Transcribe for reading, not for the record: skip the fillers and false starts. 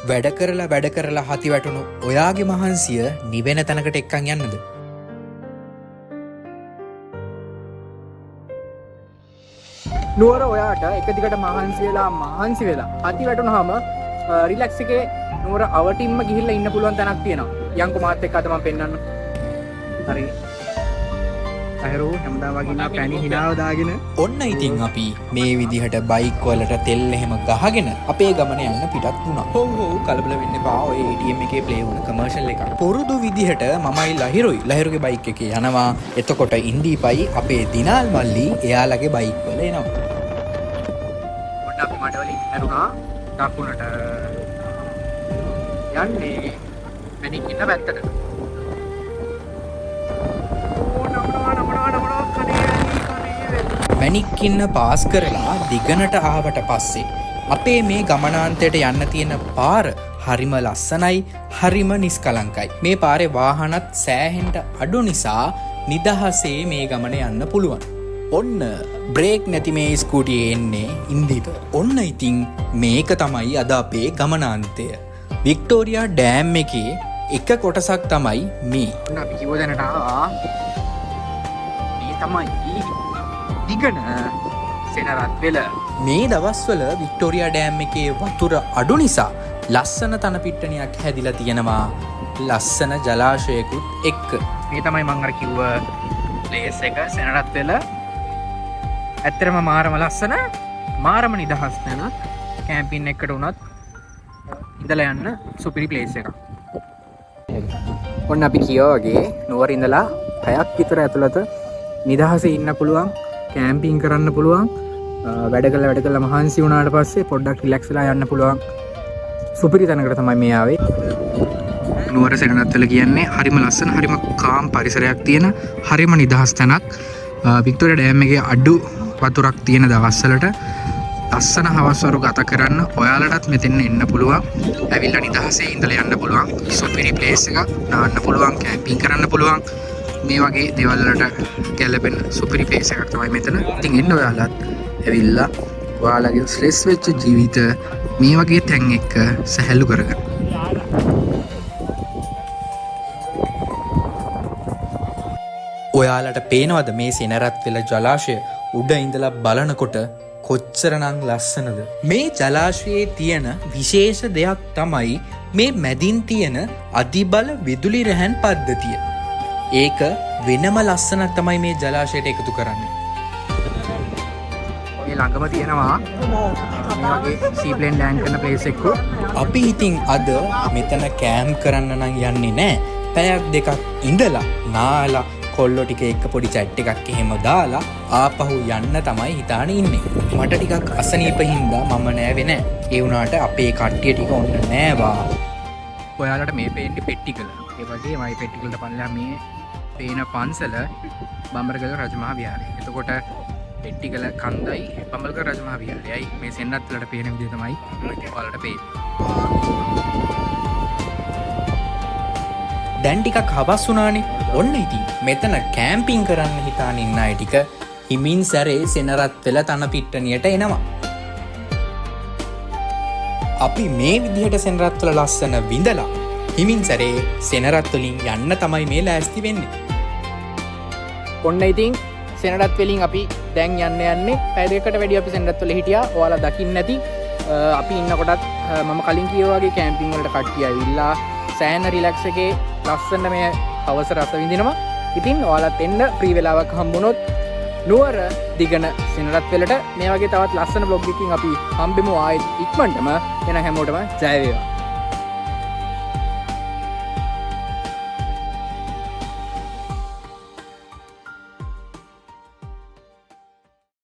වැඩ කරලා හති වැටුණු ඔයාගේ මහන්සිය නිවෙන තැනකට එක්කන් යන්නද? නුවර ඔයාට එක දිගට මහන්සි වෙලා හති වැටුනහම රිලැක්ස් එකේ නුවර අවටින්ම ගිහිල්ලා ඉන්න පුළුවන් තැනක් තියෙනවා. යන්කෝ මාත් එක්ක අද මම පෙන්නන්න. හරි. අයරෝ හැමදාම වගේ නා පැණි හිනාව දාගෙන ඔන්න ඉතින් අපි මේ විදිහට බයික් වලට තෙල් එහෙම ගහගෙන අපේ ගමන යන්න පිටත් වුණා. හොව් කලබල වෙන්න එපා. ඔය ATM එකේ ප්ලේ වුණ කමර්ෂල් එකක්. පුරුදු විදිහට මමයි ලහිරුගේ බයික් එකේ යනවා. එතකොට ඉන්දීපයි අපේ දිනාල් මල්ලි එයාලගේ බයික් වල එනවා. ඔන්න අපි මඩ වලින් හැරුණා දකුණට යන්නේ මෙනික් ඉන්න පැත්තට. මැනික්කින්න පාස් කරලා දිගනට ආවට පස්සේ අපේ මේ ගමනාන්තයට යන්න තියෙන පාර හරිම ලස්සනයි, හරිම නිස්කලංකයි. මේ පාරේ වාහනත් සෑහෙන්ට අඩු නිසා නිදහසේ මේ ගමන යන්න පුළුවන්. ඔන්න බ්‍රේක් නැති මේ ස්කූටියේ එන්නේ ඉන්දික. ඔන්න ඉතින් මේක තමයි අද අපේ ගමනාන්තය. වික්ටෝරියා ඩෑම් එකේ එක කොටසක් තමයි මේ. ඔන්න අපි කිව්ව දැනට ආවා. මේ තමයි දිගන සෙනරත් වෙල. මේ දවස්වල වික්ටෝරියා ඩෑම් එකේ වතුර අඩු නිසා ලස්සන තනපිට්ටනියක් හැදිලා තියෙනවා. ලස්සන ජලාශයකුත් එක්ක. මේ තමයි මං අර කිව්ව ප්ලේස් එක සෙනරත් වෙල. ඇත්තටම මාරම ලස්සන, මාරම නිදහස් තැනක්. කැම්පින් එකකට උනත් ඉඳලා යන්න සුපිරි ප්ලේස් එකක්. ඔන්න අපි කියවා වගේ නුවර ඉඳලා 6ක් විතර ඇතුළත නිදහසේ ඉන්න පුළුවන්, කැම්පින් කරන්න පුළුවන්. වැඩ කළා මහන්සි වුණාට පස්සේ පොඩ්ඩක් රිලැක්ස් වෙලා යන්න පුළුවන් සුපිරි තැනකට තමයි මේ ආවේ. නුවර සෙනරත්වල කියන්නේ හරිම ලස්සන, හරිම කාම් පරිසරයක් තියෙන, හරිම නිදහස් තැනක්. වික්ටෝරියා ඩෑම් එකේ අඩු වතුරක් තියෙන දවස්වලට ලස්සන හවස්වරු ගත කරන්න ඔයාලටත් මෙතෙන් එන්න පුළුවන්. ඇවිල්ලා නිදහසේ ඉඳලා යන්න පුළුවන්. සුපිරි ප්ලේස් එකක්. නාන්න පුළුවන්, කැම්පින් කරන්න පුළුවන්. මේ වගේ දේවල් වලට ගැලපෙන සුපිරි ප්ලේස් එකක් තමයි මෙතන. ඉතින් එන්න ඔයාලත් ඇවිල්ලා ඔයාලගේ ස්ට්‍රෙස් වෙච්ච ජීවිත මේ වගේ තැන් එක්ක සැහැල්ලු කරගන්න. ඔයාලට පේනවද මේ සෙනරත් වෙල ජලාශය උඩ ඉඳලා බලනකොට කොච්චරනම් ලස්සනද? මේ ජලාශයේ තියෙන විශේෂ දෙයක් තමයි මේ මැදින් තියෙන අධිබල විදුලි රැහැන් පද්ධතිය. ඒක වෙනම ලස්සනක් තමයි මේ ජලාශයට එකතු කරන්නේ. මේ ළඟම තියෙනවා මේ වගේ සීප්ලේන් ලෑන්ඩ් කරන ප්ලේස් එකක්. අපි ඉතින් අද මෙතන කෑම්ප් කරන්න නම් යන්නේ නැහැ. පැයක් දෙකක් ඉඳලා නාලා කොල්ලෝ ටික එක්ක පොඩි චැට් එකක් එහෙම දාලා ආපහු යන්න තමයි හිතාන ඉන්නේ. මට ටිකක් අසනීප හින්දා මම නෑවේ නෑ. ඒ වුණාට අපේ කට්ටිය ටික ඔන්න නෑවා. ඔයාලට මේ පේන්නේ පෙට්ටිකල. ඒ වගේ මයි පෙට්ටිකලට පල්ලා මේ පේන පන්සල බම්බරගල රජමහා විහාරය. එතකොට පෙට්ටිකල කන්දයි බම්බරගල රජමහා විහාරයයි මේ සෙන්නත් වලට පේන විදිහ තමයි ඔයාලට පේන්නේ. දැන් ටිකක් හවස් වුණානේ. ඔන්න ඉතින් මෙතන කැම්පින් කරන්න හිතාන ඉන්න අය ටික හිමින් සැරේ සෙනරත් වෙල තනපිට්ටනියට එනවා. අපි මේ විදිහට සෙනරත් වල ලස්සන විඳලා හිමින් සැරේ සෙනරත් වලින් යන්න තමයි මේ ලෑස්ති වෙන්නේ. ඔන්න ඉතින් සෙනරත් වලින් අපි දැන් යන්නේ පැය දෙකකට වැඩි අපි සෙනරත් වල හිටියා. ඔයාලා දකින්න නැති අපි ඉන්නකොටත් මම කලින් කිව්වා වගේ කැම්පින් වලට කට්ටිය ඇවිල්ලා සෑහෙන රිලැක්ස් එකේ ලස්සන මේ හවස රස විඳිනවා. ඉතින් ඔයාලත් එන්න ෆ්‍රී වෙලාවක් හම්බුනොත් නුවර දිගන සෙනරත් වෙලට මේ වගේ තවත් ලස්සන බ්ලොග් එකකින් අපි හම්බෙමු ආයෙත් ඉක්මනටම. එන හැමෝටම ජය වේවා.